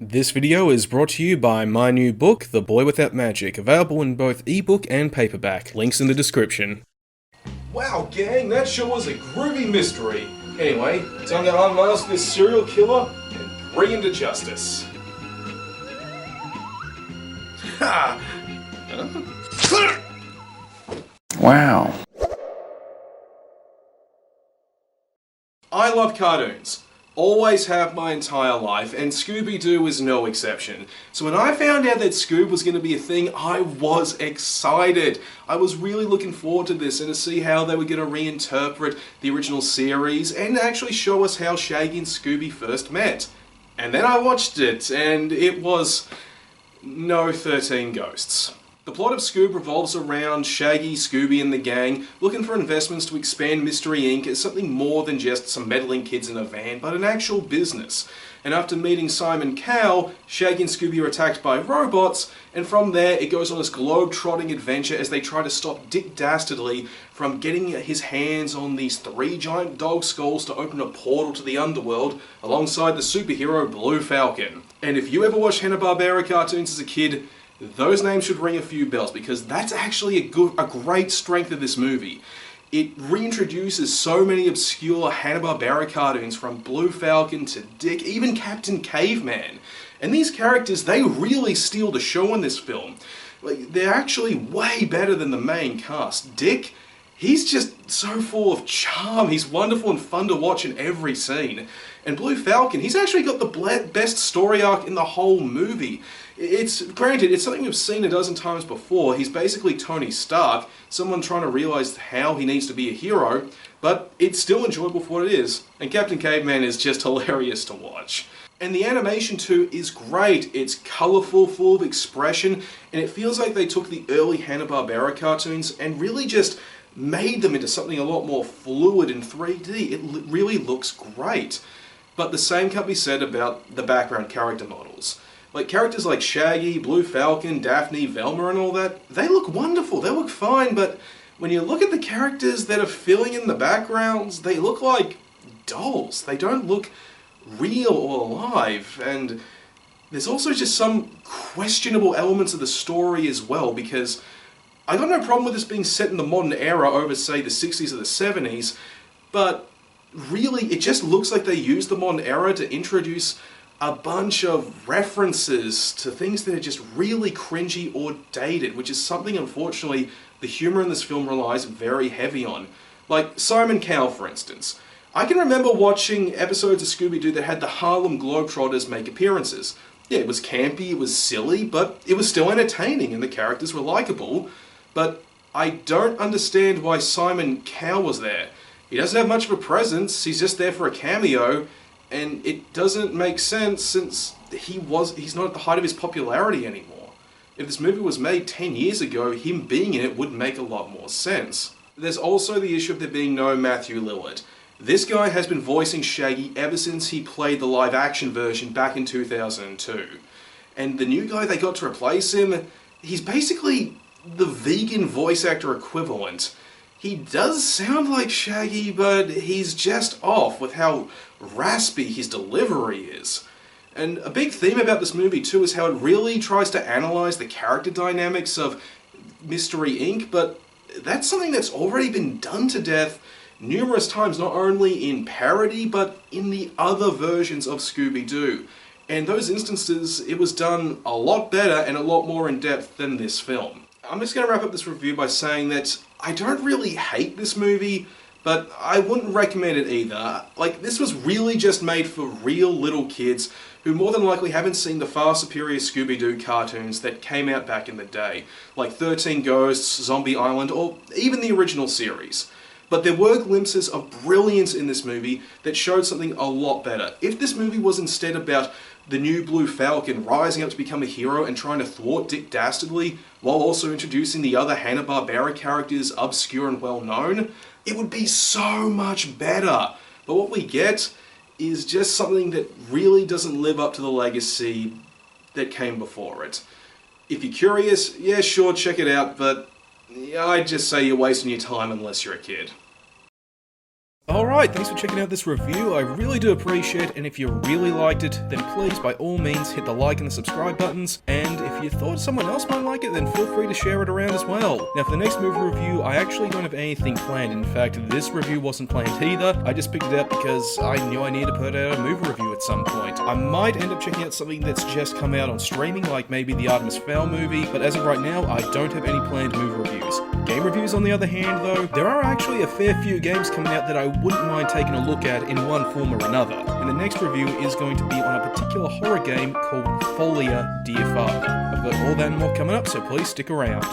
This video is brought to you by my new book, The Boy Without Magic, available in both ebook and paperback. Links in the description. Wow, gang, that sure was a groovy mystery. Anyway, time to unmask this serial killer and bring him to justice. Ha! Wow. I love cartoons. Always have my entire life, and Scooby-Doo is no exception. So when I found out that Scoob was going to be a thing, I was excited. I was really looking forward to this and to see how they were going to reinterpret the original series and actually show us how Shaggy and Scooby first met. And then I watched it, and it was no 13 Ghosts. The plot of Scoob revolves around Shaggy, Scooby and the gang looking for investments to expand Mystery Inc. as something more than just some meddling kids in a van, but an actual business. And after meeting Simon Cowell, Shaggy and Scooby are attacked by robots, and from there it goes on this globe-trotting adventure as they try to stop Dick Dastardly from getting his hands on these 3 giant dog skulls to open a portal to the underworld alongside the superhero Blue Falcon. And if you ever watched Hanna-Barbera cartoons as a kid, those names should ring a few bells, because that's actually a great strength of this movie. It reintroduces so many obscure Hanna-Barbera cartoons, from Blue Falcon to Dick, even Captain Caveman. And these characters, they really steal the show in this film. Like, they're actually way better than the main cast. Dick, he's just so full of charm. He's wonderful and fun to watch in every scene. And Blue Falcon, he's actually got the best story arc in the whole movie. Granted, it's something we've seen a dozen times before. He's basically Tony Stark, someone trying to realize how he needs to be a hero, but it's still enjoyable for what it is. And Captain Caveman is just hilarious to watch. And the animation too is great. It's colourful, full of expression, and it feels like they took the early Hanna-Barbera cartoons and really just made them into something a lot more fluid in 3D. It really looks great. But the same can't be said about the background character models. Like, characters like Shaggy, Blue Falcon, Daphne, Velma and all that, they look wonderful, they look fine, but when you look at the characters that are filling in the backgrounds, they look like dolls. They don't look real or alive, and there's also just some questionable elements of the story as well, because I got no problem with this being set in the modern era over, say, the 60s or the 70s, but really, it just looks like they used the modern era to introduce a bunch of references to things that are just really cringy or dated, which is something, unfortunately, the humour in this film relies very heavy on. Like Simon Cowell, for instance. I can remember watching episodes of Scooby-Doo that had the Harlem Globetrotters make appearances. Yeah, it was campy, it was silly, but it was still entertaining and the characters were likeable. But I don't understand why Simon Cowell was there. He doesn't have much of a presence, he's just there for a cameo, and it doesn't make sense since he's not at the height of his popularity anymore. If this movie was made 10 years ago, him being in it would make a lot more sense. There's also the issue of there being no Matthew Lillard. This guy has been voicing Shaggy ever since he played the live-action version back in 2002. And the new guy they got to replace him, he's basically the vegan voice actor equivalent. He does sound like Shaggy, but he's just off with how raspy his delivery is. And a big theme about this movie too is how it really tries to analyze the character dynamics of Mystery Inc., but that's something that's already been done to death numerous times, not only in parody, but in the other versions of Scooby-Doo. And those instances, it was done a lot better and a lot more in depth than this film. I'm just going to wrap up this review by saying that I don't really hate this movie, but I wouldn't recommend it either. Like, this was really just made for real little kids who more than likely haven't seen the far superior Scooby-Doo cartoons that came out back in the day, like 13 Ghosts, Zombie Island, or even the original series. But there were glimpses of brilliance in this movie that showed something a lot better. If this movie was instead about the new Blue Falcon rising up to become a hero and trying to thwart Dick Dastardly, while also introducing the other Hanna-Barbera characters obscure and well-known, it would be so much better. But what we get is just something that really doesn't live up to the legacy that came before it. If you're curious, yeah, sure, check it out, but I'd just say you're wasting your time unless you're a kid. Alright, thanks for checking out this review, I really do appreciate it, and if you really liked it, then please by all means hit the like and the subscribe buttons, and if you thought someone else might like it, then feel free to share it around as well. Now for the next movie review, I actually don't have anything planned. In fact, this review wasn't planned either. I just picked it up because I knew I needed to put out a movie review at some point. I might end up checking out something that's just come out on streaming, like maybe the Artemis Fowl movie, but as of right now, I don't have any planned movie reviews. Game reviews on the other hand though, there are actually a fair few games coming out that I wouldn't mind taking a look at in one form or another. And the next review is going to be on a particular horror game called Folia Dear Father. I've got all that and more coming up, so please stick around.